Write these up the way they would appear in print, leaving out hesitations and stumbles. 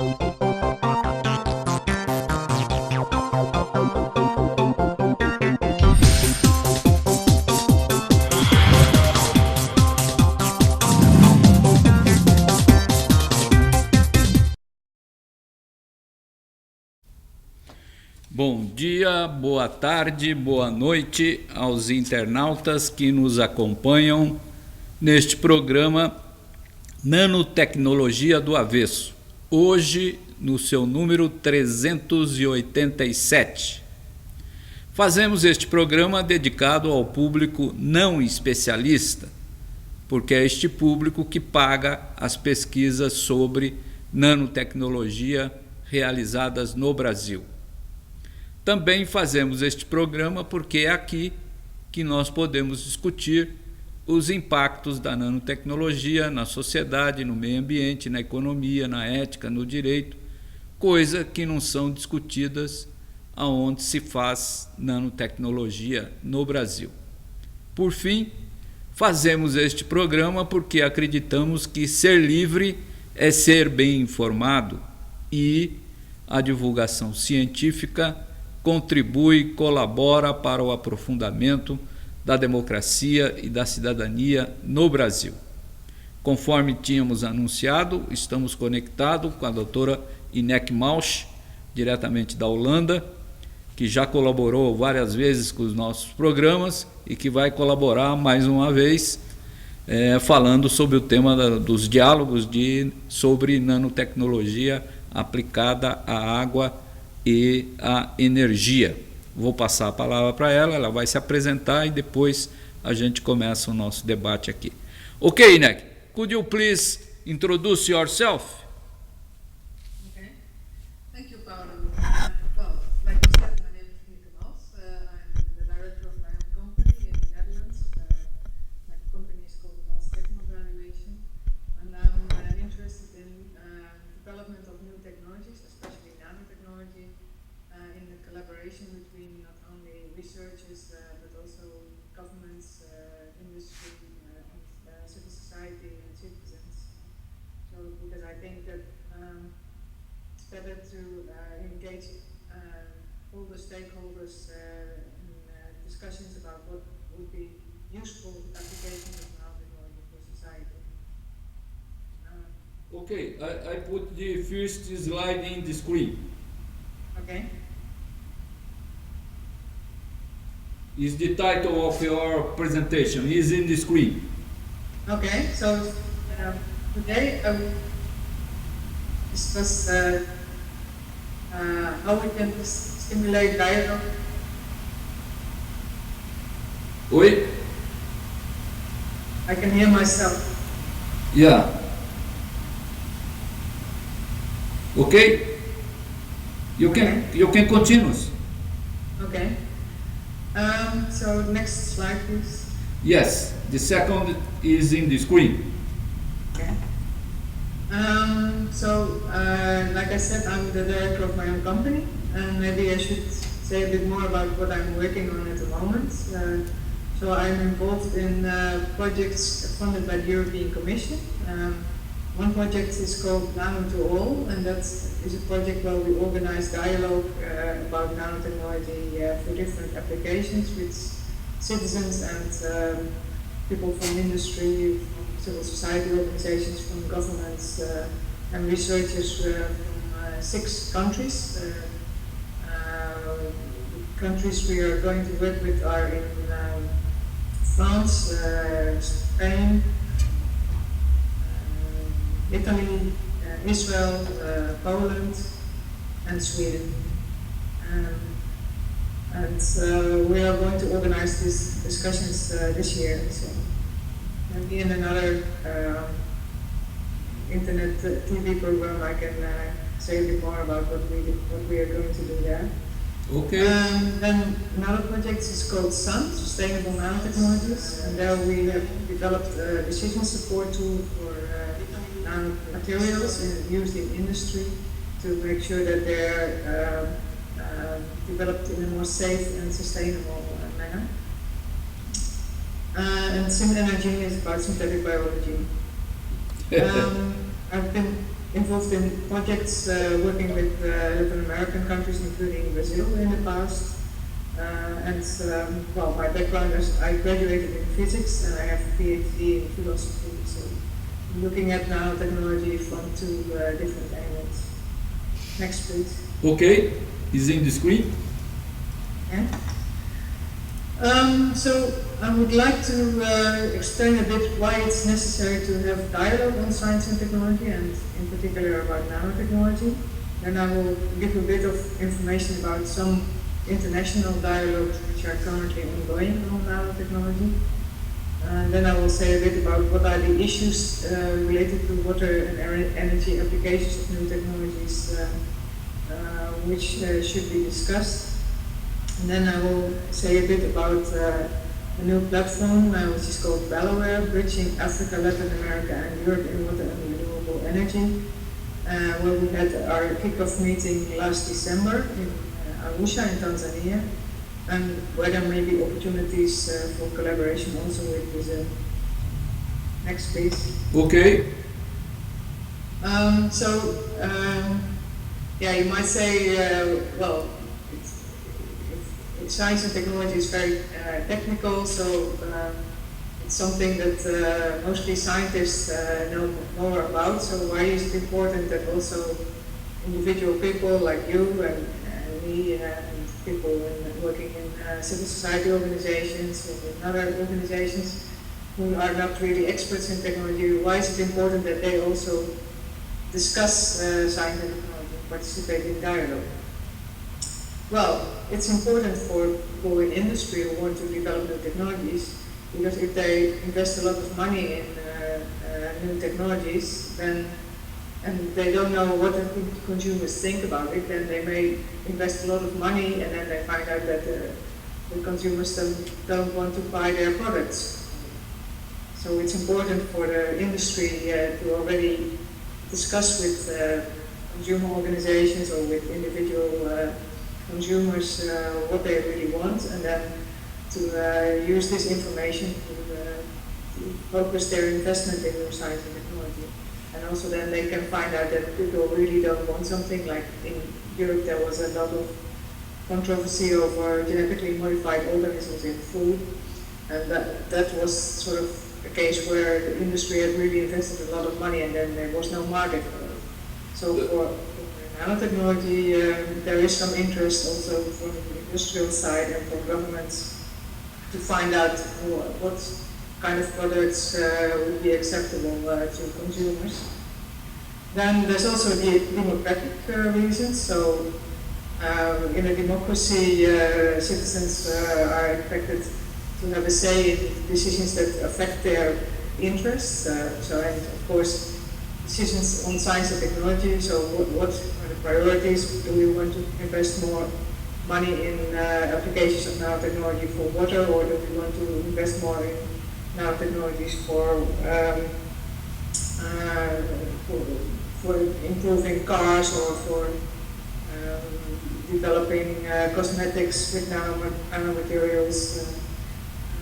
Bom dia, boa tarde, boa noite aos internautas que nos acompanham neste programa Nanotecnologia do Avesso, hoje no seu número 387. Fazemos este programa dedicado ao público não especialista, porque é este público que paga as pesquisas sobre nanotecnologia realizadas no Brasil. Também fazemos este programa porque é aqui que nós podemos discutir os impactos da nanotecnologia na sociedade, no meio ambiente, na economia, na ética, no direito, coisa que não são discutidas aonde se faz nanotecnologia no Brasil. Por fim, fazemos este programa porque acreditamos que ser livre é ser bem informado e a divulgação científica contribui, colabora para o aprofundamento da democracia e da cidadania no Brasil. Conforme tínhamos anunciado, estamos conectados com a doutora Ineke Malshi, diretamente da Holanda, que já colaborou várias vezes com os nossos programas e que vai colaborar mais uma vez, falando sobre o tema dos diálogos sobre nanotecnologia aplicada à água e a energia. Vou passar a palavra para ela, ela vai se apresentar e depois a gente começa o nosso debate aqui. Ok, Ineke, could you please introduce yourself? Okay, thank you, Paulo. Well, like you said, my name is Ineke Malshi. I'm the director of my own company in the Netherlands. My company is called Nanotecnologia, and I'm interested in development of new technologies, especially nanotechnology, in the collaboration between not only researchers but also governments, industry, civil society and citizens. So because I think that it's better to engage all the stakeholders in discussions about what would be useful applications of nanotechnology for society. Okay, I put the first slide in the screen. Okay. Is the title of your presentation is in the screen. Okay, so today I will discuss how we can stimulate dialogue. Oi? I can hear myself. Yeah. Okay? You can continue. Okay. So next slide, please. Yes, the second is in the screen. Okay. Like I said, I'm the director of my own company, and maybe I should say a bit more about what I'm working on at the moment. So I'm involved in projects funded by the European Commission. One project is called Nano to All, and that is a project where we organize dialogue about nanotechnology for different applications with citizens and people from industry, from civil society organizations, from governments, and researchers from 6 countries. The countries we are going to work with are in France, Spain, Italy, Israel, Poland, and Sweden. We are going to organize these discussions this year. So maybe in another internet TV program I can say a bit more about what we are going to do there. Okay. Then another project is called SUN, Sustainable Nanotechnologies, and there we have developed a decision support tool for nanomaterials used in industry to make sure that they're developed in a more safe and sustainable manner. And SynEnergy is about synthetic biology. I've been involved in projects working with Latin American countries, including Brazil in the past. Well, my background is I graduated in physics and I have a PhD in philosophy. So I'm looking at nanotechnology from two different angles. Next, please. Okay, is in the screen. Yeah. So I would like to explain a bit why it's necessary to have dialogue on science and technology, and in particular about nanotechnology. Then I will give a bit of information about some international dialogues which are currently ongoing on nanotechnology. Then I will say a bit about what are the issues related to water and energy applications of new technologies which should be discussed. And then I will say a bit about a new platform which is called Delaware, Bridging Africa, Latin America and Europe in Water and Renewable Energy, where we had our kickoff meeting last December in Arusha in Tanzania, and where there may be opportunities for collaboration also with Brazil. Next, please. Okay. Yeah, you might say, well, science and technology is very technical, so it's something that mostly scientists know more about. So why is it important that also individual people like you and me and people working in civil society organizations and in other organizations who are not really experts in technology, why is it important that they also discuss science and technology, participate in dialogue? Well, it's important for people in industry who want to develop new technologies, because if they invest a lot of money in new technologies, then and they don't know what the consumers think about it, then they may invest a lot of money and then they find out that the consumers don't want to buy their products. So it's important for the industry to already discuss with consumer organizations or with individual consumers what they really want, and then to use this information to focus their investment in new science and technology. And also then they can find out that people really don't want something. Like in Europe there was a lot of controversy over genetically modified organisms in food, and that was sort of a case where the industry had really invested a lot of money and then there was no market for it. So for nanotechnology there is some interest also from the industrial side and from governments to find out what kind of products would be acceptable to consumers. Then there's also the democratic reasons. So in a democracy, citizens are expected to have a say in decisions that affect their interests. And of course, decisions on science and technology. So what are the priorities? Do we want to invest more money in applications of nanotechnology for water, or do we want to invest more in nanotechnologies for improving cars, or for developing cosmetics with nanomaterials?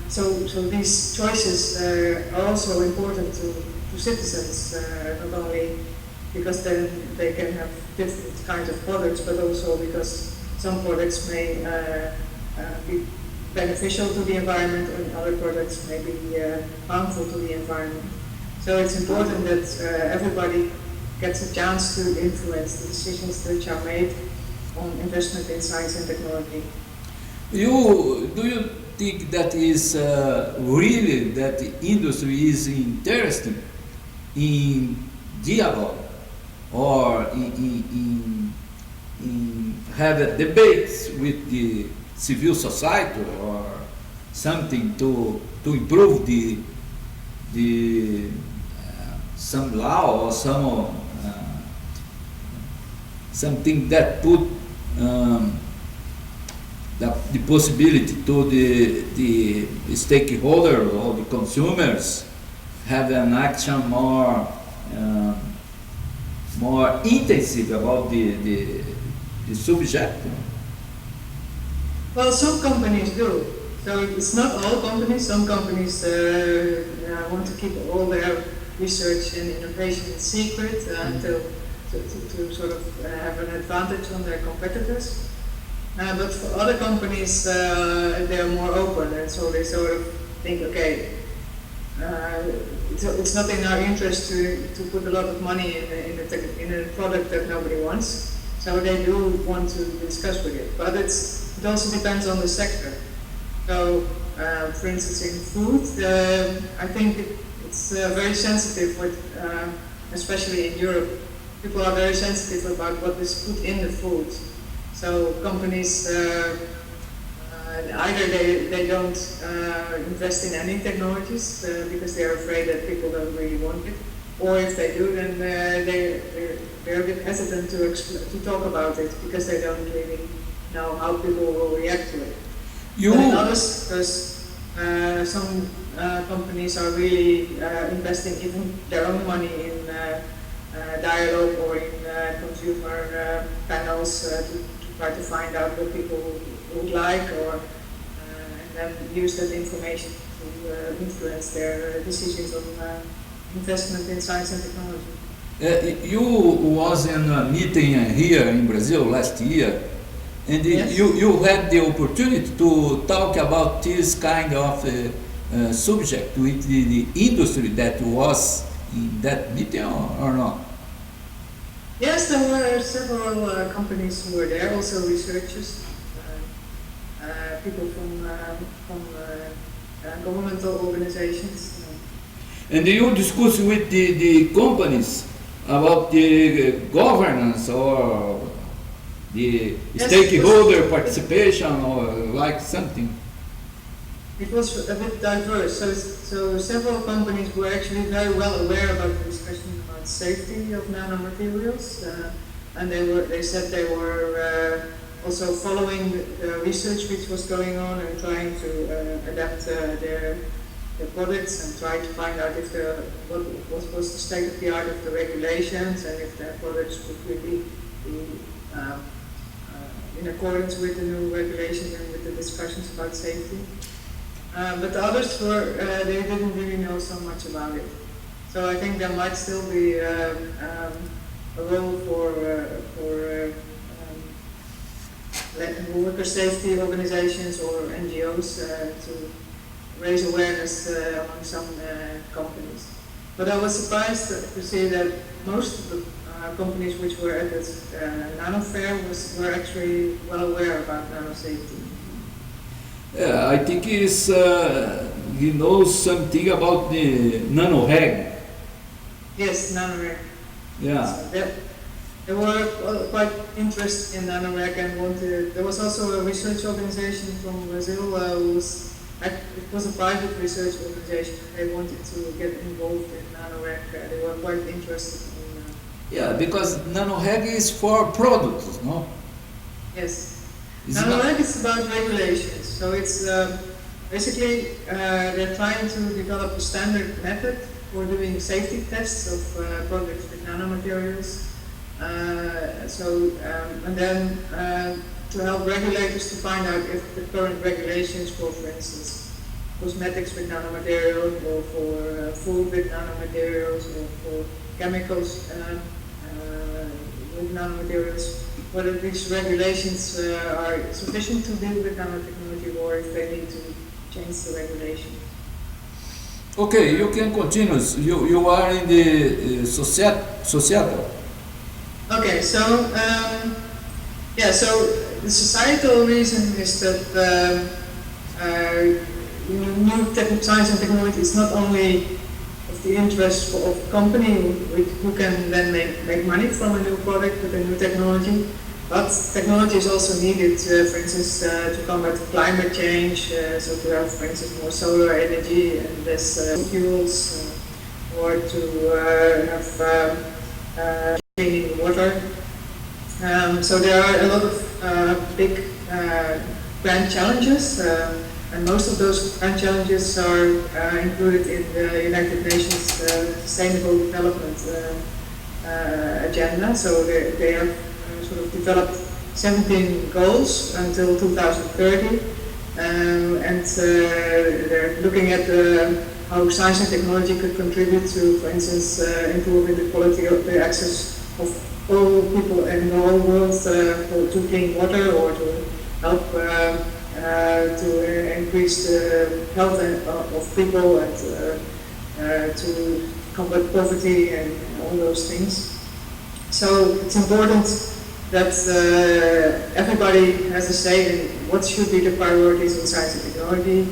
So these choices are also important to citizens, not only because then they can have different kinds of products, but also because some products may be beneficial to the environment and other products may be harmful to the environment. So it's important that everybody gets a chance to influence the decisions which are made on investment in science and technology. Do you think that is really that the industry is interested in dialogue or in have a debates with the civil society or something to improve the some law or something that put the possibility to the stakeholder or the consumers have an action more intensive about the subject? Well, some companies do. So it's not all companies. Some companies want to keep all their research and innovation secret until to sort of have an advantage on their competitors. But for other companies, they are more open, and so they sort of think, okay, it's not in our interest to put a lot of money in a product that nobody wants. So they do want to discuss with it, but it also depends on the sector. So, for instance, in food, I think it's very sensitive with, especially in Europe, people are very sensitive about what is put in the food. So companies, either they don't invest in any technologies because they are afraid that people don't really want it, or if they do, then they're a bit hesitant to talk about it because they don't really know how people will react to it. And in others, because some companies are really investing even their own money in dialogue or in consumer panels to try to find out what people would like, or and then use that information to influence their decisions on investment in science and technology. You was in a meeting here in Brazil last year, and Yes. you had the opportunity to talk about this kind of subject with the industry that was in that meeting, or not? Yes, there were several companies who were there, also researchers, people from governmental organizations. And you discuss with the companies about the governance or the Yes, stakeholder participation or like something? It was a bit diverse. So several companies were actually very well aware about the discussion about safety of nanomaterials, and they said they were also following the research which was going on and trying to adapt their products and try to find out if what was the state of the art of the regulations and if their products would really be in accordance with the new regulations and with the discussions about safety. But the others they didn't really know so much about it. So I think there might still be a role for worker safety organizations or NGOs to raise awareness among some companies. But I was surprised to see that most of the companies which were at this nano fair were actually well aware about nano safety. Yeah, I think it's he knows something about the nanoreg. Yes, nanoreg. Yeah. So they were quite interested in nanoreg and wanted. There was also a research organization from Brazil it was a private research organization. They wanted to get involved in nanoreg. They were quite interested in. Yeah, because nanoreg is for products, no? Yes. It's Nanoreg is about regulations. So it's basically they're trying to develop a standard method for doing safety tests of products with nanomaterials. And then to help regulators to find out if the current regulations for instance, cosmetics with nanomaterials, or for food with nanomaterials, or for chemicals with nanomaterials, whether these regulations are sufficient to deal with nanotechnology, or if they need to change the regulation. Okay, you can continue. You are in the societal. Okay, so so the societal reason is that new science and technology is not only of the interest of a company who can then make money from a new product with a new technology, but technology is also needed, for instance, to combat climate change, so to have, for instance, more solar energy and less fuels, or to have cleaning water. So there are a lot of big grand challenges, and most of those grand challenges are included in the United Nations Sustainable Development Agenda. So they have sort of developed 17 goals until 2030, and they're looking at how science and technology could contribute to, for instance, improving the quality of the access of all people in the whole world to clean water or to help to increase the health of people and to combat poverty and all those things. So it's important that everybody has a say in what should be the priorities in science and technology.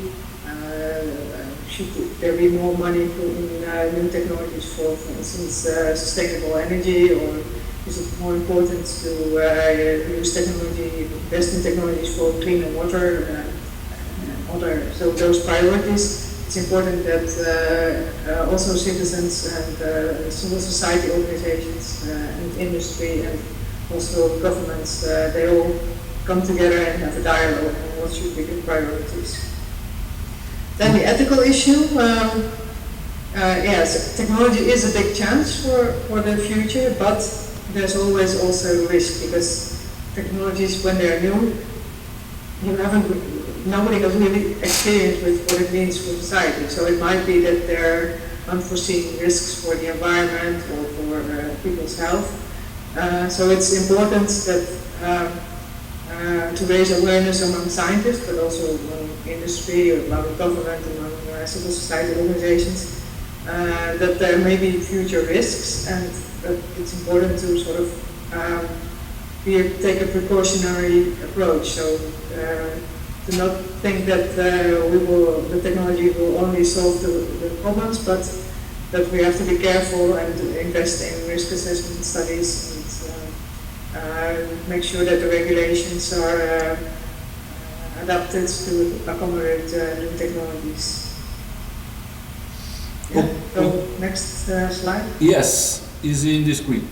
Should there be more money in new technologies for instance, sustainable energy, or is it more important to use technology, invest in technologies for cleaner water, so those priorities. It's important that also citizens and civil society organizations and industry and also governments, they all come together and have a dialogue on what should be the priorities. Then the ethical issue, yes, technology is a big chance for the future, but there's always also risk, because technologies, when they're new, nobody has really experienced with what it means for society. So it might be that there are unforeseen risks for the environment or for people's health. So it's important that to raise awareness among scientists, but also among industry, among government, among civil society organizations, that there may be future risks, and that it's important to sort of take a precautionary approach. So to not think that the technology will only solve the problems, but that we have to be careful and invest in risk assessment studies and make sure that the regulations are adapted to accommodate new technologies. Yeah. So next slide. Yes, is in the screen.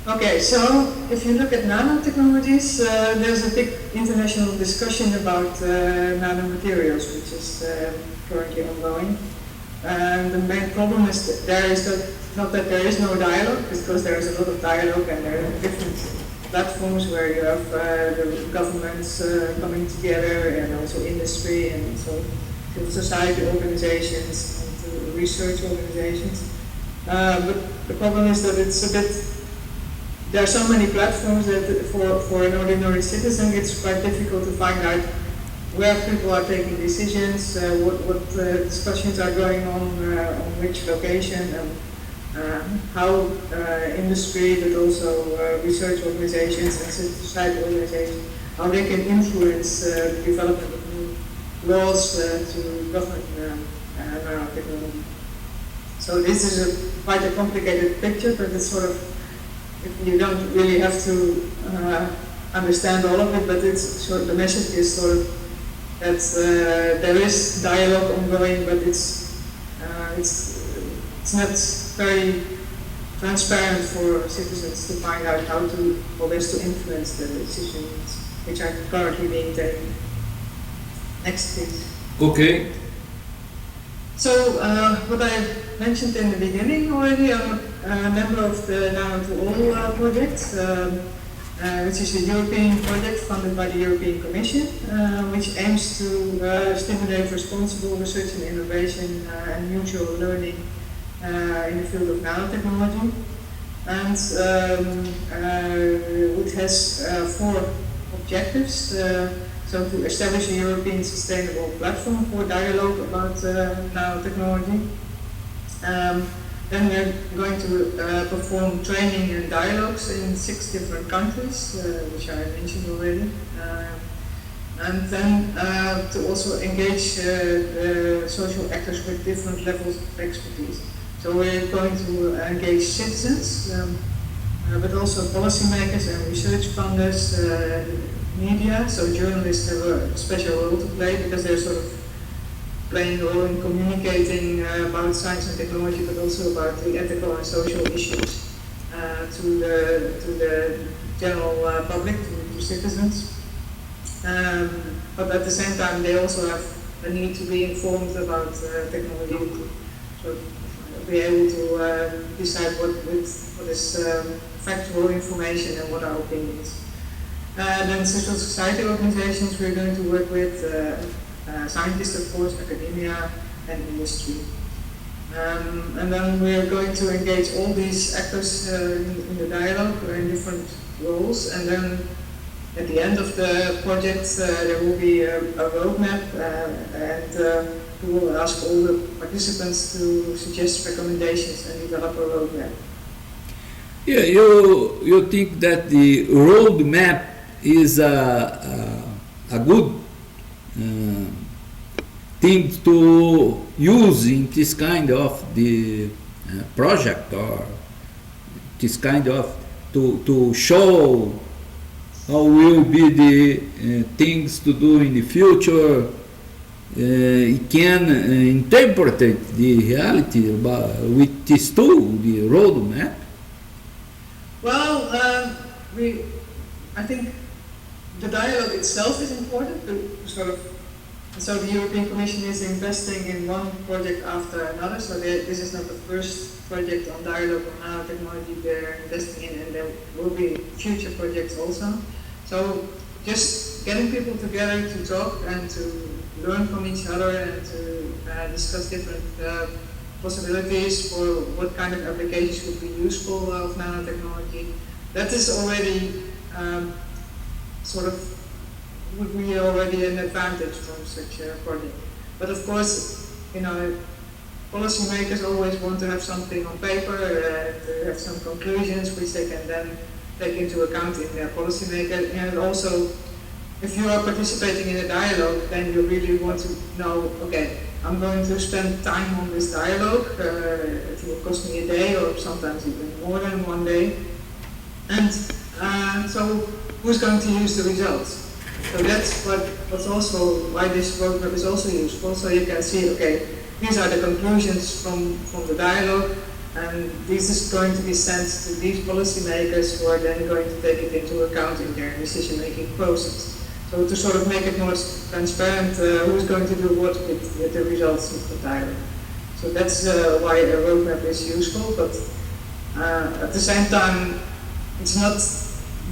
Okay, so if you look at nanotechnologies, there's a big international discussion about nanomaterials, which is currently ongoing. And the main problem is not that there is no dialogue, because there is a lot of dialogue, and there are different platforms where you have the governments coming together, and also industry, and also civil society organizations, and research organizations. But the problem is that it's a bit. There are so many platforms that for an ordinary citizen it's quite difficult to find out where people are taking decisions, what discussions are going on which location, and how industry, but also research organizations and civil society organizations, how they can influence the development of new laws to govern nanotechnology. So this is quite a complicated picture, but it's sort of, you don't really have to understand all of it, but it's sort of, the message is sort of that there is dialogue ongoing, but it's not very transparent for citizens to find out how to, or best to influence the decisions which are currently being taken. Next, please. Okay. So what I mentioned in the beginning already, I'm a member of the Nano2All project, which is a European project funded by the European Commission, which aims to stimulate responsible research and innovation and mutual learning in the field of nanotechnology. And it has 4 objectives. So to establish a European sustainable platform for dialogue about nanotechnology. Then we're going to perform training and dialogues in 6 different countries, which I mentioned already. And then to also engage the social actors with different levels of expertise. So we're going to engage citizens, but also policymakers and research funders, media. So journalists have a special role to play, because they're sort of playing a role in communicating about science and technology, but also about the ethical and social issues to the general public, to citizens. But at the same time, they also have a need to be informed about technology, to be able to decide what is factual information and what are opinions. Then civil society organizations we're going to work with, scientists of course, academia and industry. And then we are going to engage all these actors in the dialogue in different roles, and then at the end of the project there will be a roadmap, and we will ask all the participants to suggest recommendations and develop a roadmap. Yeah, you think that the roadmap is a good thing to use in this kind of the project, or this kind of to show how will be the things to do in the future? It can interpret the reality with this tool, the roadmap. Well, I think the dialogue itself is important to sort of. So the European Commission is investing in one project after another. So this is not the first project on dialogue on nanotechnology they're investing in, and there will be future projects also. So just getting people together to talk and to learn from each other and to discuss different possibilities for what kind of applications would be useful of nanotechnology. That is already sort of would be already an advantage from such a project. But of course, you know, policymakers always want to have something on paper, to have some conclusions which they can then take into account in their policymaker. And also, if you are participating in a dialogue, then you really want to know, okay, I'm going to spend time on this dialogue. It will cost me a day or sometimes even more than one day. And so who's going to use the results? So that's what's also why this roadmap is also useful. So you can see, okay, these are the conclusions from the dialogue, and this is going to be sent to these policymakers who are then going to take it into account in their decision-making process. So to sort of make it more transparent, who's going to do what with the results of the dialogue. So that's why a roadmap is useful, but at the same time, it's not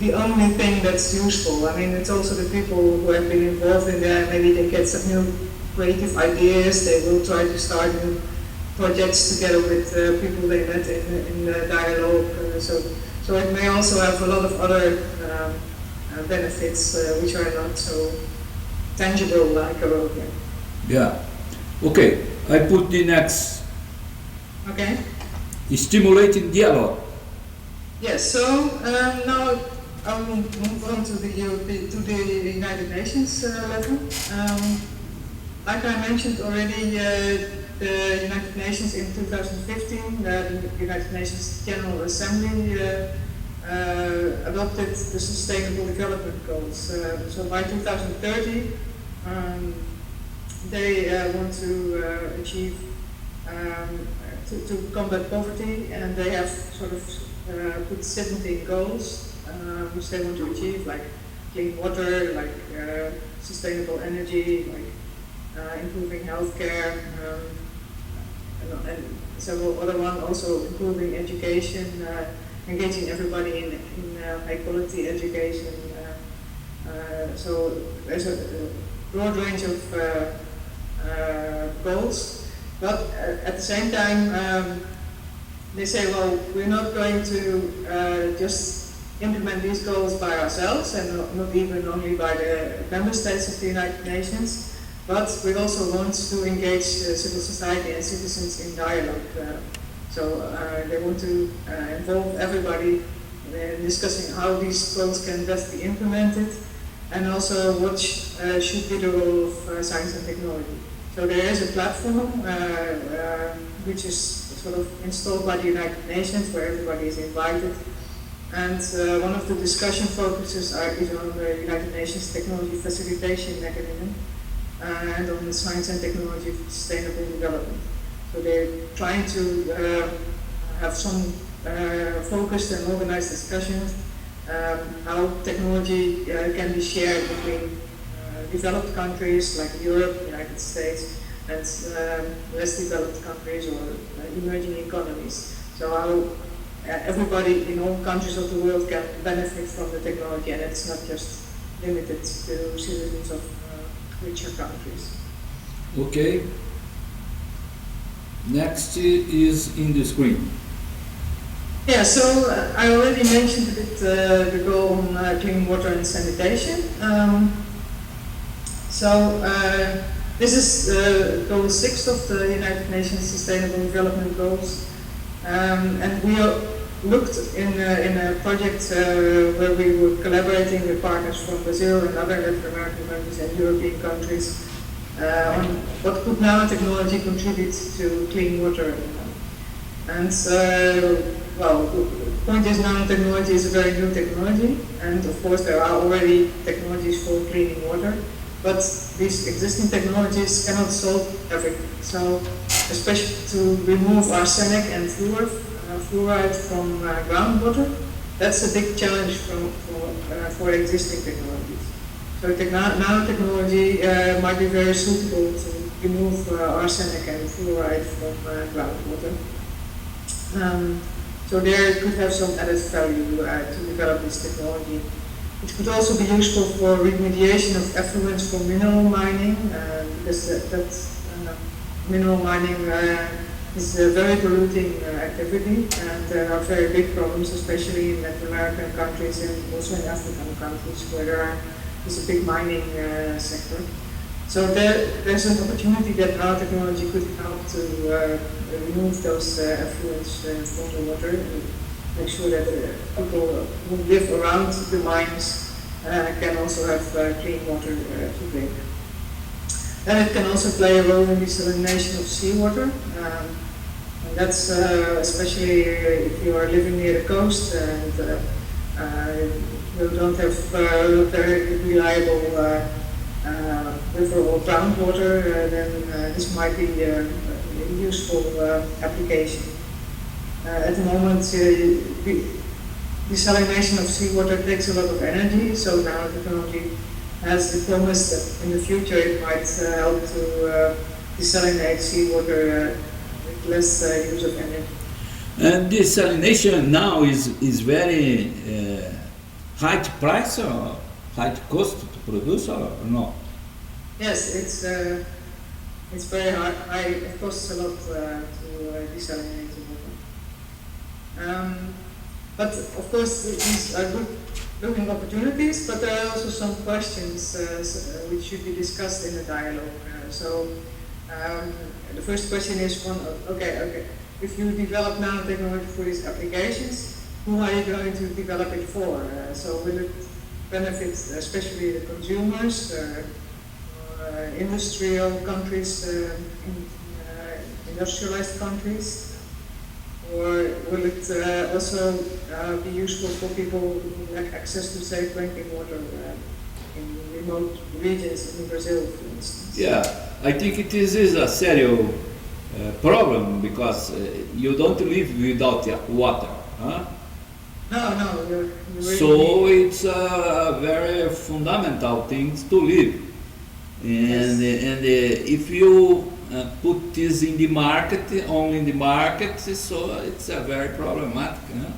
the only thing that's useful. I mean, it's also the people who have been involved in there. Maybe they get some new creative ideas. They will try to start new projects together with people they met in the dialogue. So it may also have a lot of other benefits which are not so tangible like a roadmap. Yeah. Okay. I put the next. Okay. Stimulating dialogue. Yes. So now I'll move on to the United Nations level. Like I mentioned already, the United Nations in 2015, the United Nations General Assembly adopted the Sustainable Development Goals. So by 2030, they want to achieve, to combat poverty, and they have sort of put 17 goals which they want to achieve, like clean water, like sustainable energy, like improving healthcare, and several other ones, also improving education, engaging everybody in high quality education. So there's a broad range of goals, but at the same time they say, well, we're not going to just implement these goals by ourselves, and not even only by the member states of the United Nations, but we also want to engage civil society and citizens in dialogue. So they want to involve everybody in discussing how these goals can best be implemented, and also what should be the role of science and technology. So there is a platform which is sort of installed by the United Nations, where everybody is invited. And one of the discussion focuses is on the United Nations Technology Facilitation Mechanism and on the science and technology for sustainable development. So they're trying to have some focused and organized discussions how technology can be shared between developed countries like Europe, United States, and less developed countries or emerging economies. So how everybody in all countries of the world can benefit from the technology, and it's not just limited to citizens of richer countries. Okay. Next is in the screen. Yeah, so I already mentioned a bit the goal on clean water and sanitation. This is goal 6 of the United Nations Sustainable Development Goals. And we looked in a project where we were collaborating with partners from Brazil and other Latin American countries and European countries on what could nanotechnology contribute to clean water. And well, the point is nanotechnology is a very new technology, and of course there are already technologies for cleaning water, but these existing technologies cannot solve everything. So, especially to remove arsenic and fluoride from groundwater, that's a big challenge for existing technologies. So nanotechnology might be very suitable to remove arsenic and fluoride from groundwater. So there it could have some added value to develop this technology. It could also be useful for remediation of effluents from mineral mining, because mineral mining is a very polluting activity, and there are very big problems, especially in Latin American countries and also in African countries where there is a big mining sector. So there's an opportunity that nanotechnology could help to remove those effluents from the water and make sure that people who live around the mines can also have clean water to drink. And it can also play a role in desalination of seawater. And that's especially if you are living near the coast and you don't have very reliable river or groundwater, then this might be a useful application. At the moment, desalination of seawater takes a lot of energy, so nanotechnology has the promise that in the future it might help to desalinate seawater with less use of energy. And desalination now is very high price or high cost to produce or no? Yes, it's very high. It costs a lot to desalinate the water. But of course, these are good looking opportunities, but there are also some questions which should be discussed in the dialogue. The first question is okay, if you develop nanotechnology for these applications, who are you going to develop it for? So will it benefit especially the consumers, industrial countries, industrialized countries? Or will it also be useful for people who lack access to safe drinking water in remote regions in Brazil, for instance? Yeah, I think it is a serious problem because you don't live without water. Huh? No, you really so it's a very fundamental thing to live. And, and if you put this in the market, only in the market, so it's a very problematic. Huh?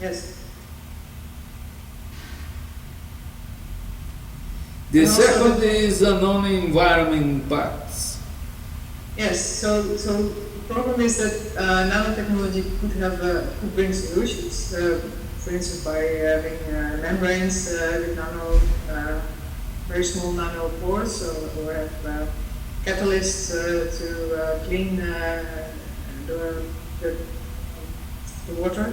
Yes. The second is non-environment impacts. Yes, so the problem is that nanotechnology could bring solutions. For instance, by having membranes with very small nanopores, or have catalysts to clean the water.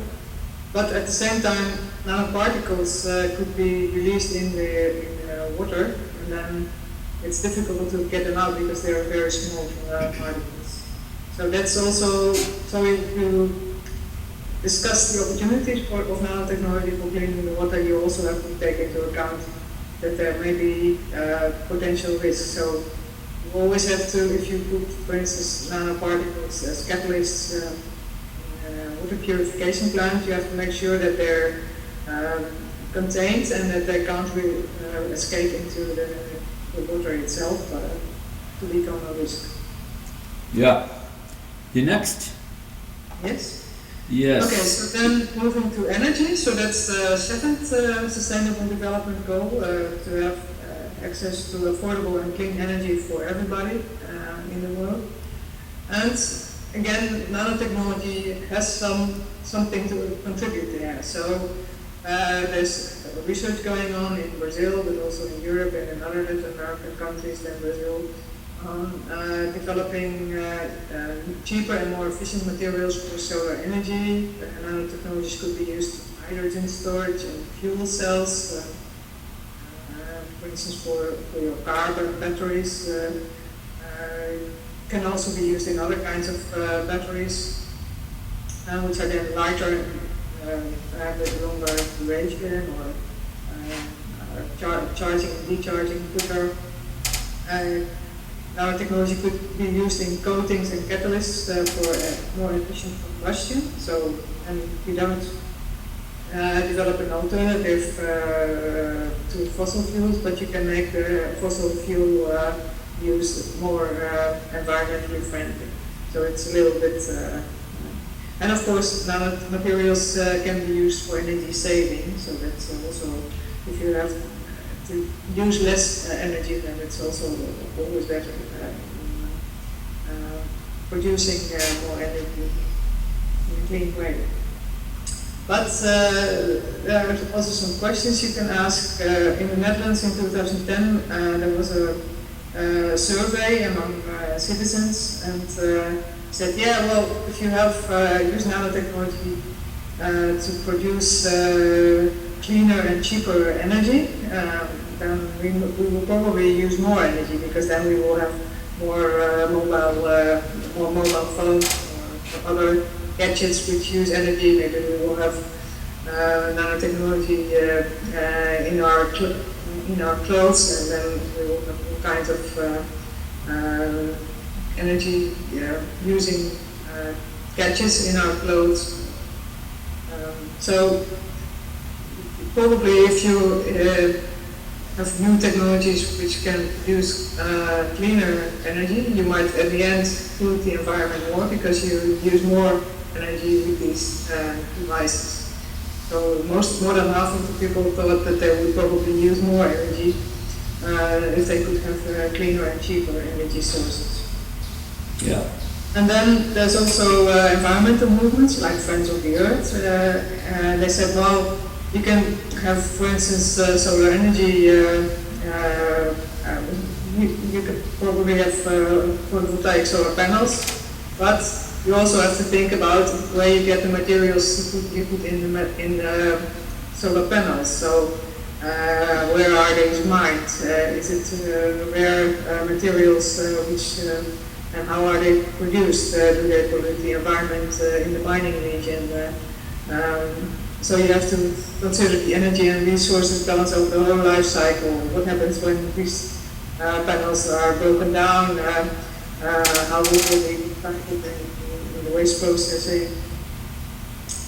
But at the same time, nanoparticles could be released in the water, and then it's difficult to get them out because they are very small particles. So that's also, so if you discuss the opportunities of nanotechnology for cleaning the water, you also have to take into account that there may be potential risks. So you always have to, if you put, for instance, nanoparticles as catalysts in a water purification plant, you have to make sure that they're contained and that they can't escape into the water itself to become a risk. Yeah. The next? Yes? Yes. Okay, so then moving to energy. So that's the seventh sustainable development goal, to have access to affordable and clean energy for everybody in the world. And again, nanotechnology has something to contribute there. So there's research going on in Brazil, but also in Europe and in other Latin American countries than Brazil, on developing cheaper and more efficient materials for solar energy. Nanotechnologies could be used for hydrogen storage and fuel cells, for instance, for your car batteries. Can also be used in other kinds of batteries, which are then lighter, have a longer duration, or charging and decharging quicker. Nanotechnology could be used in coatings and catalysts for more efficient combustion. So, and you don't develop an alternative to fossil fuels, but you can make the fossil fuel use more environmentally friendly. So it's a little bit, and of course, nanomaterials can be used for energy saving. So that's also, if you have to use less energy, then it's also always better producing more energy in a clean way. But there are also some questions you can ask. In the Netherlands in 2010, there was a survey among citizens, and said, yeah, well, if you have used nanotechnology to produce cleaner and cheaper energy, then we will probably use more energy, because then we will have more mobile phones or other gadgets which use energy. Maybe we will have nanotechnology in our clothes, and then we will have all kinds of energy using gadgets in our clothes. So probably if you have new technologies which can use cleaner energy, you might at the end pollute the environment more, because you use more energy with these devices. So more than half of the people thought that they would probably use more energy if they could have cleaner and cheaper energy sources. Yeah. And then there's also environmental movements like Friends of the Earth. They said, well, you can have, for instance, solar energy. You could probably have photovoltaic solar panels, but you also have to think about where you get the materials you put in the solar panels. So where are they mined? Is it rare materials which and how are they produced? Do they pollute the environment in the mining region? So you have to consider the energy and resources balance over the whole life cycle. What happens when these panels are broken down? How will they be impacted in the waste processing?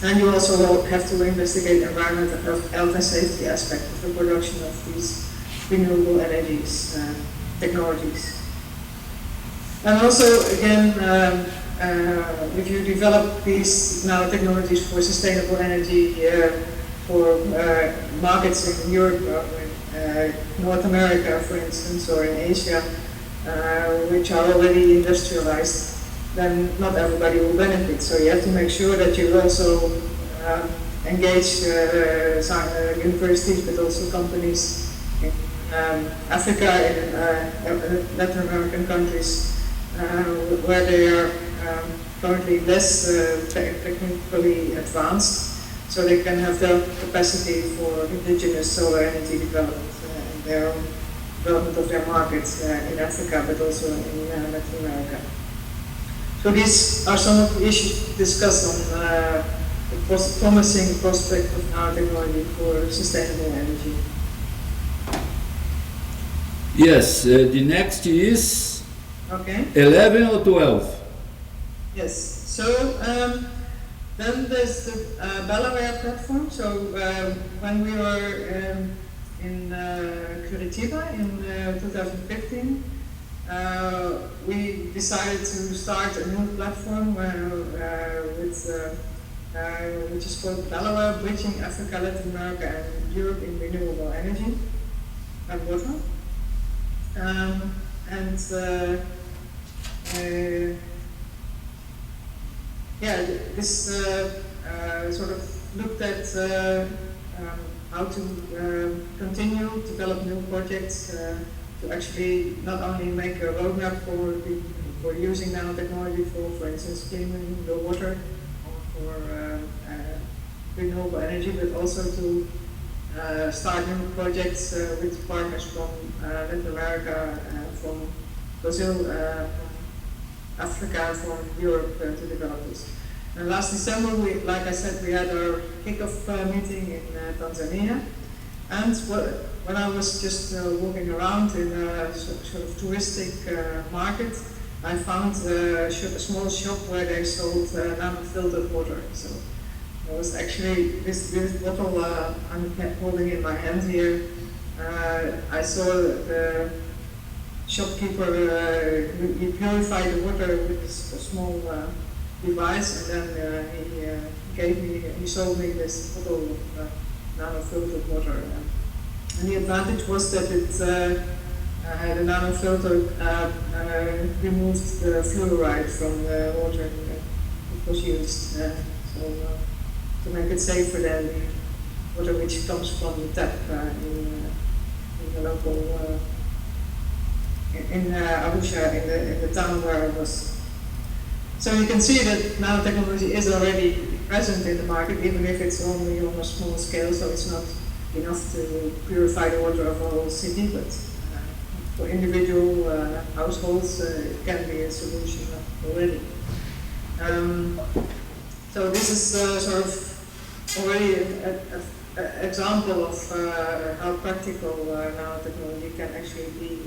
And you also have to investigate environmental health and safety aspect of the production of these renewable energies, technologies. And also, again, if you develop these nanotechnologies for sustainable energy for markets in Europe, North America, for instance, or in Asia, which are already industrialized, then not everybody will benefit. So you have to make sure that you also engage universities, but also companies in Africa and Latin American countries, where they are currently less technically advanced, so they can have the capacity for indigenous solar energy development and their own development of their markets in Africa, but also in Latin America. So these are some of the issues discussed on the promising prospect of nanotechnology for sustainable energy. Yes, the next is Okay. 11 or 12? Yes. So then there's the Delaware platform. So when we were in Curitiba in 2015, we decided to start a new platform which is called Delaware, Bridging Africa, Latin America, and Europe in Renewable Energy and Water. this sort of looked at how to continue, develop new projects to actually not only make a roadmap for using nanotechnology for instance, cleaning the water or for renewable energy, but also to start new projects with partners from Latin America, from Brazil, from Africa, from Europe to develop this. And last December, like I said, we had our kickoff meeting in Tanzania. And when I was just walking around in a sort of touristic market, I found a small shop where they sold nano-filtered water. So it was actually this bottle I'm holding in my hand here. I saw the shopkeeper, he purified the water with this small device, and then he sold me this bottle of nano-filtered water. And the advantage was that it the nanofilter removed the fluoride from the water that was used, to make it safer than the water which comes from the tap in the local in Arusha, in the town where I was. So you can see that nanotechnology is already present in the market, even if it's only on a small scale, so it's not enough to purify the water of a whole city, but for individual households, it can be a solution already. So this is sort of already an example of how practical nanotechnology can actually be.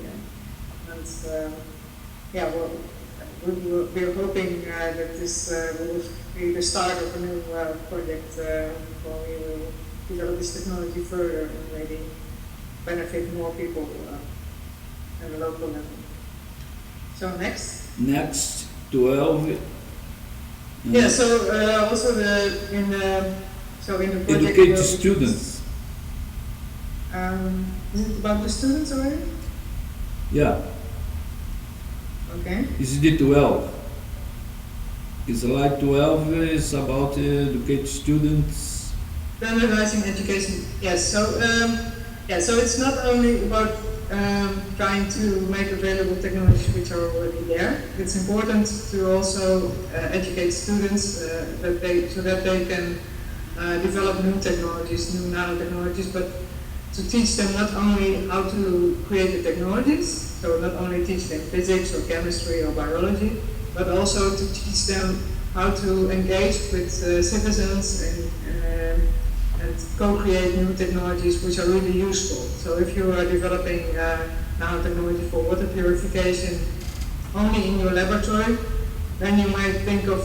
We're hoping that this will be the start of a new project where we will develop this technology further and maybe benefit more people at the local level. So next. Next, 12. Yeah. So also in the project. Educate the students. Is it about the students already? Yeah. Okay. Is the 12. Slide 12 is about educate students. Standardizing education. Yes. So so it's not only about trying to make available technologies which are already there. It's important to also educate students so that they can develop new technologies, new nanotechnologies, but to teach them not only how to create the technologies, so not only teach them physics or chemistry or biology, but also to teach them how to engage with citizens and co-create new technologies which are really useful. So if you are developing nanotechnology for water purification only in your laboratory, then you might think of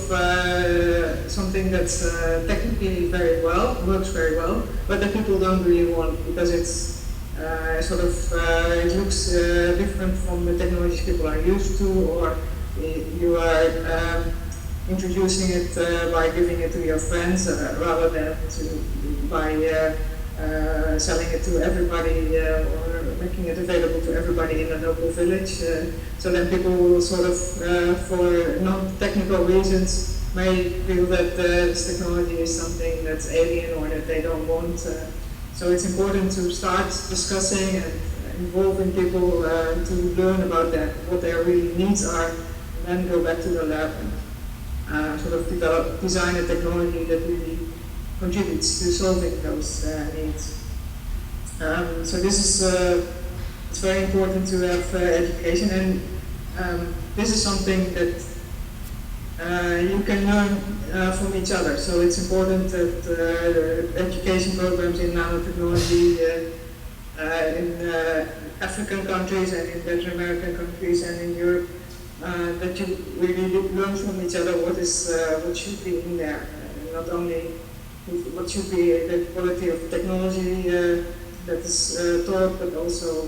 something that's technically works very well, but that people don't really want because it's it looks different from the technologies people are used to, or you are introducing it by giving it to your friends rather than by selling it to everybody or making it available to everybody in a local village. So then people will sort of, for non-technical reasons, may feel that this technology is something that's alien or that they don't want. So it's important to start discussing and involving people to learn about that, what their really needs are, and then go back to the lab and sort of design a technology that really contributes to solving those needs. So this is it's very important to have education, and this is something that you can learn from each other. So it's important that education programs in nanotechnology in African countries and in Latin American countries and in Europe, that you really learn from each other what should be in there, not only what should be the quality of technology that is taught, but also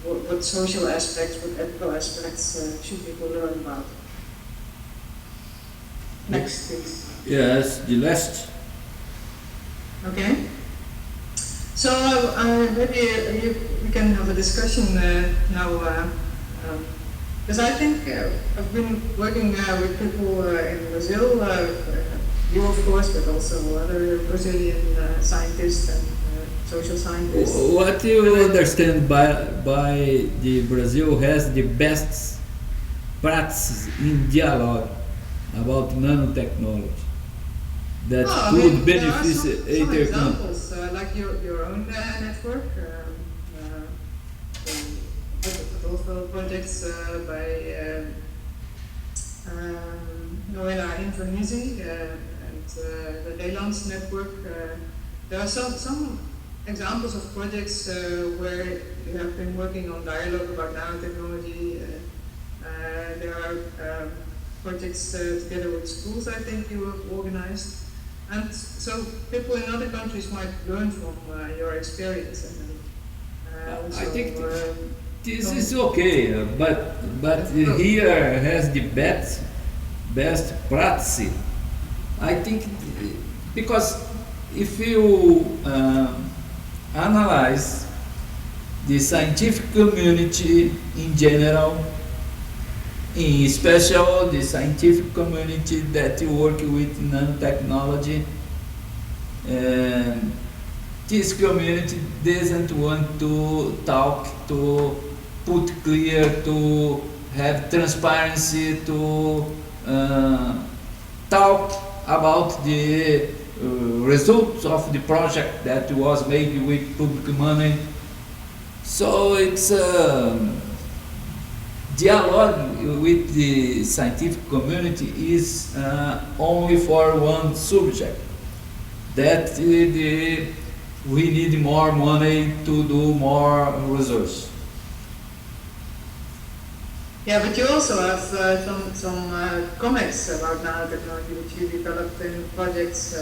what social aspects, what ethical aspects should people learn about. Next, please. Yes, the last. Okay. So maybe we can have a discussion now Because I think I've been working with people in Brazil, you of course, but also other Brazilian scientists and social scientists. What do you understand by the Brazil has the best practices in dialogue about nanotechnology that could benefit there are some either examples, like your own network, but also projects by Noela Invernizzi and the Nederlands network. There are some examples of projects where you have been working on dialogue about nanotechnology. There are projects together with schools, I think you have organized. And so people in other countries might learn from your experience. And, I think this is okay, but here has the best practice. I think because if you analyze the scientific community in general, in special the scientific community that work with nanotechnology, this community doesn't want to talk, to put clear, to have transparency, to talk about the results of the project that was made with public money. So it's dialogue with the scientific community is only for one subject, that we need more money to do more research. Yeah, but you also have some comics about nanotechnology which you developed in projects,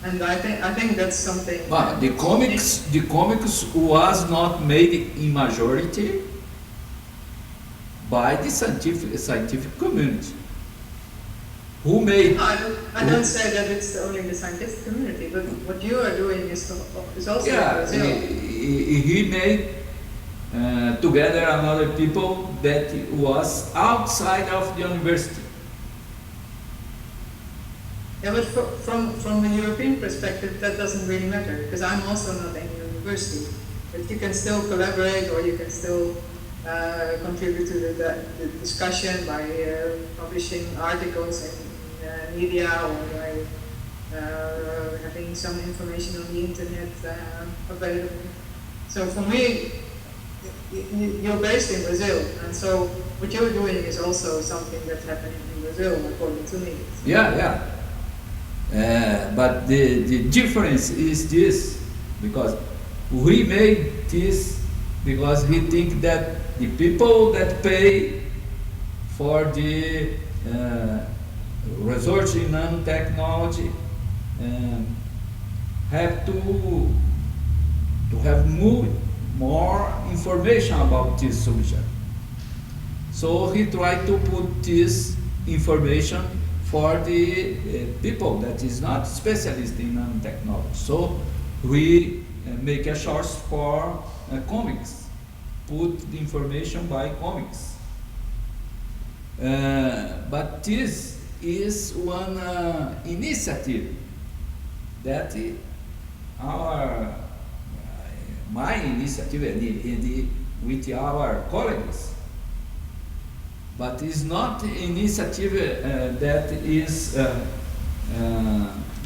and I think that's something. The comics was not made in majority by the scientific community. Who made? No, I don't say that it's only the scientific community, but what you are doing is also in Brazil. He made together another people that was outside of the university. Yeah, but from a European perspective, that doesn't really matter, because I'm also not in university. But you can still collaborate, or you can still contribute to the discussion by publishing articles in media, or by having some information on the internet available. So for me, you're based in Brazil, and so what you're doing is also something that's happening in Brazil, according to me. Yeah. But the difference is this, because we made this because we think that the people that pay for the research in nanotechnology have to have more information about this subject. So he tried to put this information for the people that is not specialist in nanotechnology. So we make a source for comics, put the information by comics. But this is one initiative that my initiative with our colleagues, but it's not an initiative that is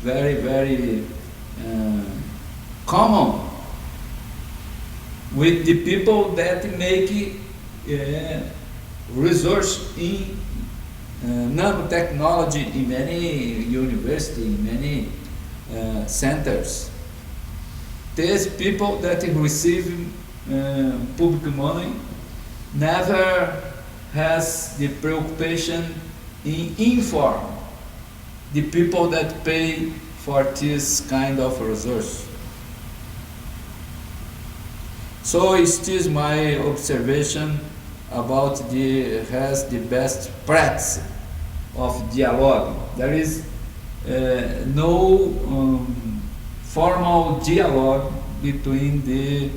very, very common with the people that make research in nanotechnology in many universities, in many centers. These people that receive public money never has the preoccupation in inform the people that pay for this kind of resource. So it is my observation about has the best practice of dialogue. There is no formal dialogue between the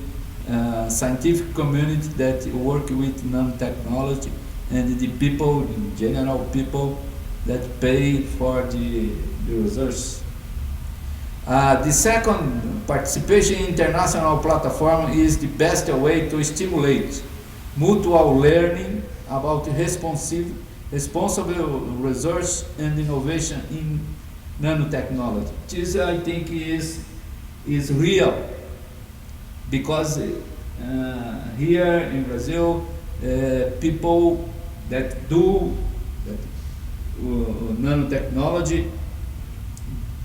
scientific community that work with nanotechnology and the people, general people that pay for the research. The second, participation in international platform is the best way to stimulate mutual learning about responsible research and innovation in nanotechnology. This I think is real, because here in Brazil, people that do nanotechnology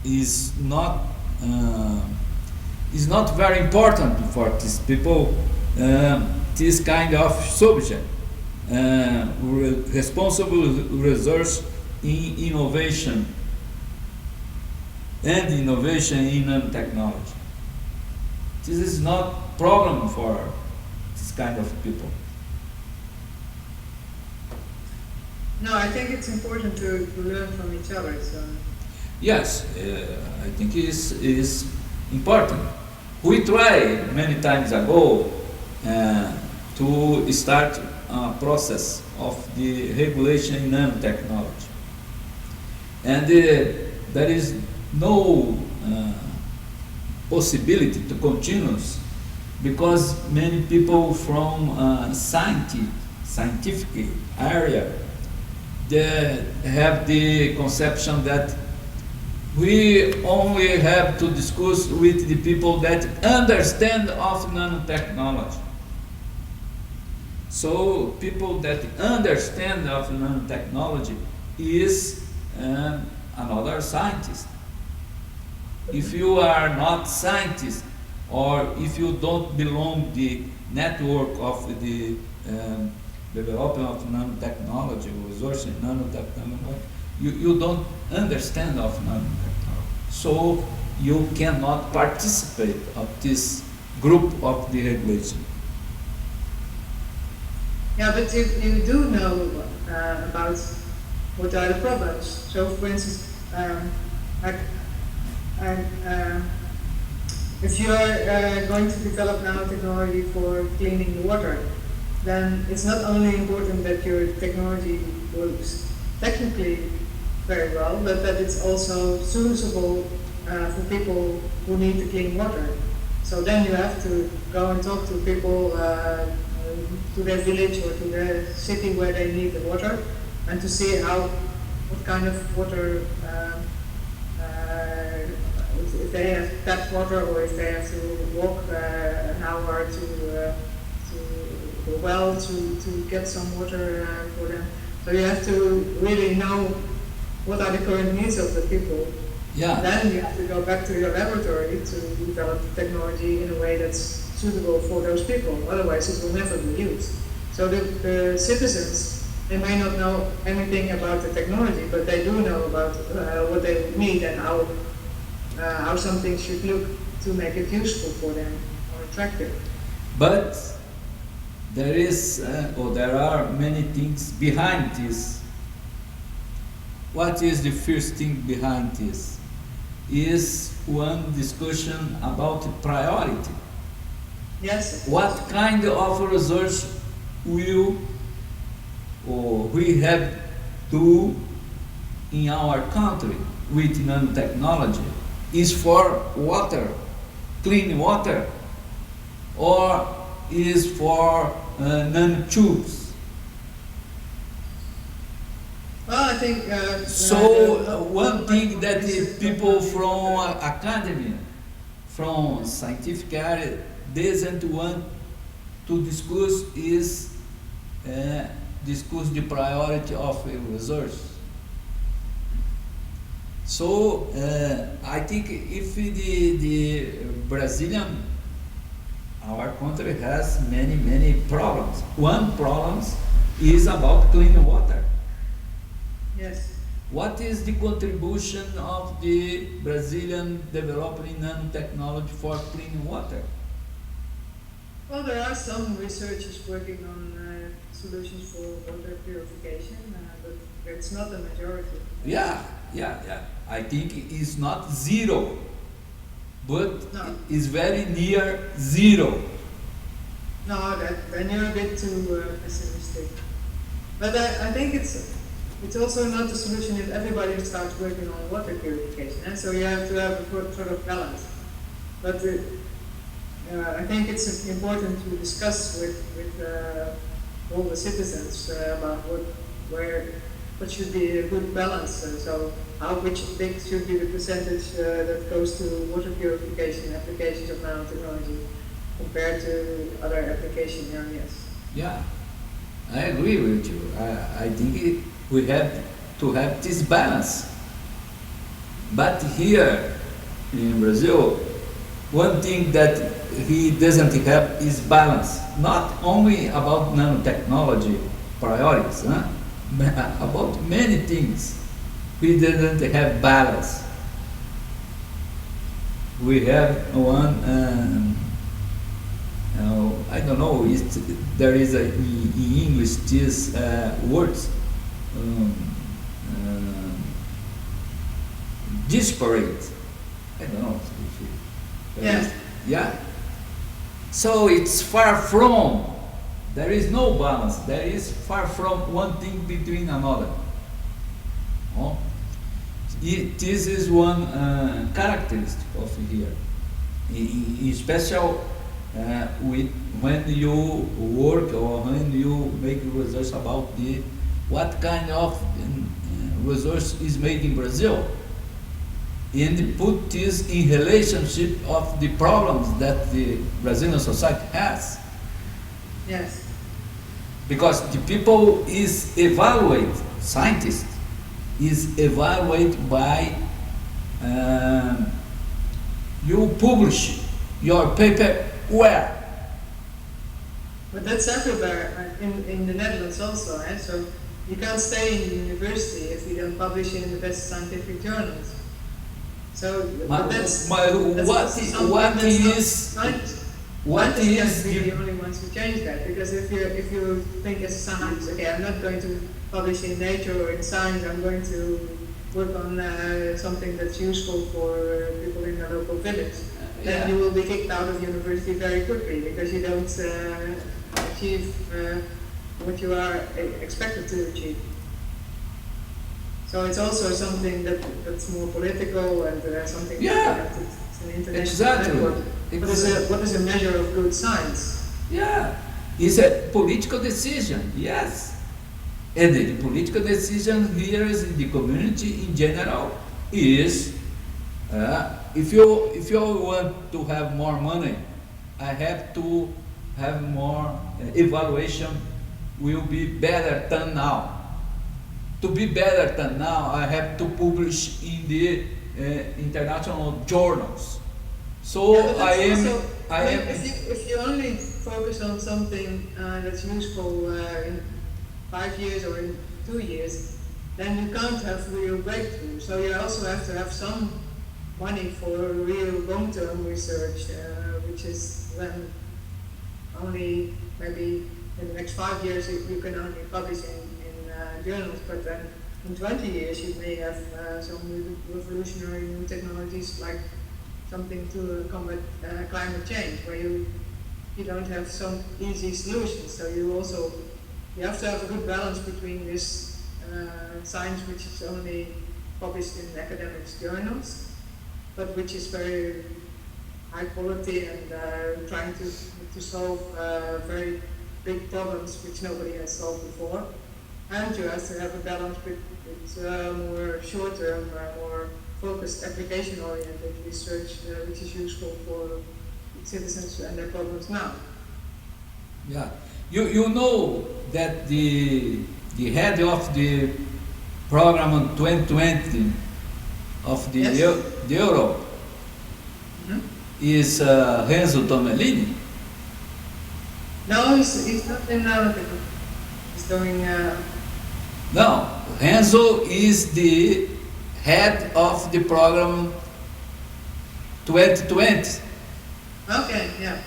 is not very important for these people. This kind of subject, responsible research in innovation and innovation in nanotechnology. This is not problem for this kind of people. No, I think it's important to learn from each other. So. Yes, I think it is important. We tried many times ago to start a process of the regulation in nanotechnology, and there is no possibility to continue, because many people from scientific area, they have the conception that we only have to discuss with the people that understand of nanotechnology. So people that understand of nanotechnology is another scientist. If you are not scientist, or if you don't belong the network of the development of nanotechnology, research in nanotechnology, you don't understand of nanotechnology. So you cannot participate of this group of the regulation. Yeah, but you do know about what are the problems. So, for instance, if you are going to develop nanotechnology for cleaning water, then it's not only important that your technology works technically very well, but that it's also suitable for people who need to clean water. So then you have to go and talk to people, to their village or to their city where they need the water, and to see what kind of water, if they have tap water, or if they have to walk an hour to the well to get some water for them. So you have to really know what are the current needs of the people. Yeah. Then you have to go back to your laboratory to develop the technology in a way that's suitable for those people. Otherwise, it will never be used. So the citizens, they may not know anything about the technology, but they do know about what they would need and how something should look to make it useful for them or attractive. But there are many things behind this. What is the first thing behind this? Is one discussion about priority. Yes. What kind of research we have to in our country with nanotechnology? Is for water, clean water, or is for nanotubes? Well, I think one thing that the people from academia, from scientific area, doesn't want to discuss is discuss the priority of research. So I think if the Brazilian, our country has many problems. One problem is about clean water. Yes. What is the contribution of the Brazilian developing nanotechnology for clean water? Well, there are some researchers working on solutions for water purification, but it's not the majority. Yeah. I think it's not zero, but No. it's very near zero. No, then you're a bit too pessimistic. But I think it's also not the solution if everybody starts working on water purification. So you have to have a sort of balance. But I think it's important to discuss with all the citizens about what should be a good balance. So which big should be the percentage that goes to water purification applications of nanotechnology compared to other application areas. Yeah, I agree with you. I think we have to have this balance. But here in Brazil, one thing that he doesn't have is balance. Not only about nanotechnology priorities, about many things. We didn't have balance. We have one, I don't know, there is in English this words, disparate. I don't know. Yeah. Yeah. So it's far from, there is no balance. There is far from one thing between another. Oh. This is one characteristic of here. In special when you work or when you make research about what kind of research is made in Brazil, and put this in relationship of the problems that the Brazilian society has. Yes. Because the people is evaluate, scientists is evaluated by you publish your paper where? But that's everywhere, in the Netherlands also. So you can't stay in the university if you don't publish in the best scientific journals. So but that's what is the only ones who change that? Because if you think as a scientist, okay, I'm not going to publish in Nature or in Science, I'm going to work on something that's useful for people in the local village, then you will be kicked out of university very quickly because you don't achieve what you are expected to achieve. So it's also something that's more political and something it's an international network. What is a measure of good science? Yeah, it's a political decision, yes. And the political decision here is in the community in general is if you want to have more money, I have to have more evaluation will be better than now. To be better than now, I have to publish in the international journals. So if you only focus on something that's useful in 5 years or in 2 years, then you can't have real breakthroughs. So you also have to have some money for real long-term research, which is then only maybe in the next 5 years you can only publish in journals, but then in 20 years you may have some revolutionary new technologies like something to combat climate change, where you don't have some easy solutions. So you have to have a good balance between this science which is only published in academic journals, but which is very high quality and trying to solve very big problems which nobody has solved before. And you have to have a balance with more short-term, more focused, application-oriented research, which is useful for citizens and their problems now. Yeah, you know that the head of the Programa 2020 of the Europe is Renzo Tomellini. No, he's not in nanotechnology. He's doing. No, Renzo is the head of the program 2020. Okay, yeah.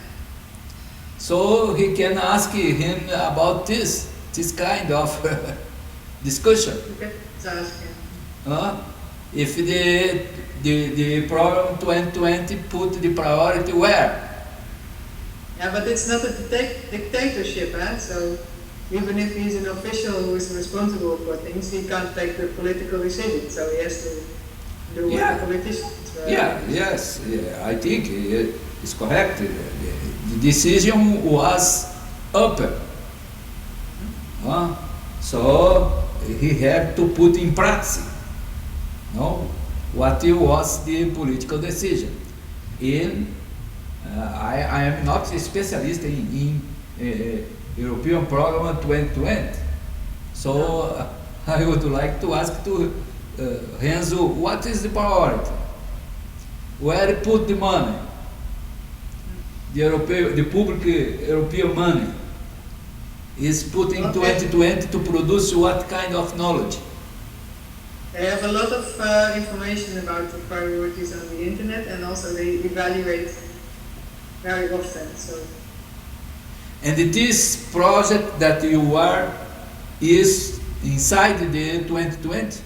So he can ask him about this kind of discussion. Okay, so ask him. If the program 2020 put the priority where? Yeah, but it's not a dictatorship, so even if he's an official who is responsible for things, he can't take the political decision, so he has to do what the politicians. Yes, I think it's correct. The decision was upper. So he had to put in practice what was the political decision. And I am not a specialist in European Program 2020. So I would like to ask to Renzo, what is the priority? Where to put the money? The public European money is put in 2020 to produce what kind of knowledge? They have a lot of information about the priorities on the internet, and also they evaluate very often. So. And this project that you are is inside the 2020?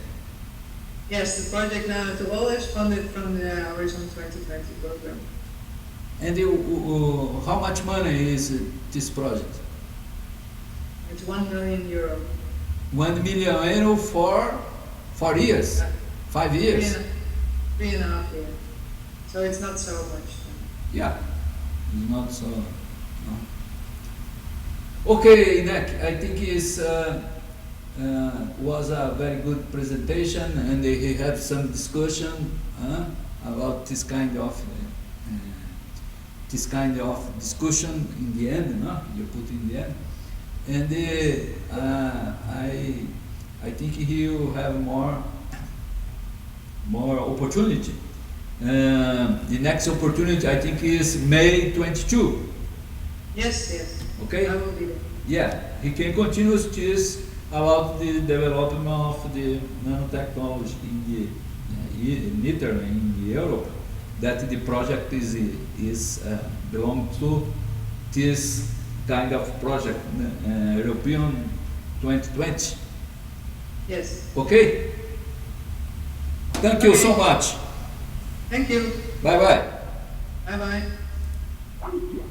Yes, the project Nanotecnologia is funded from the Horizon 2020 program. And how much money is this project? It's €1 million. €1 million for 4 years, 5 years. 3.5 years. So it's not so much. Yeah, it's not so. No. Okay, Inek, I think it was a very good presentation, and he had some discussion about this kind of discussion in the end. You put in the end, and I think he will have more opportunity. The next opportunity, I think, is May 22. Yes. Okay. I will be there. Yeah, he can continue this about the development of the nanotechnology in Italy, in Europe. That the project is belong to this kind of project, European 2020. Yes. Okay. Thank you so much. Thank you. Bye bye. Bye bye.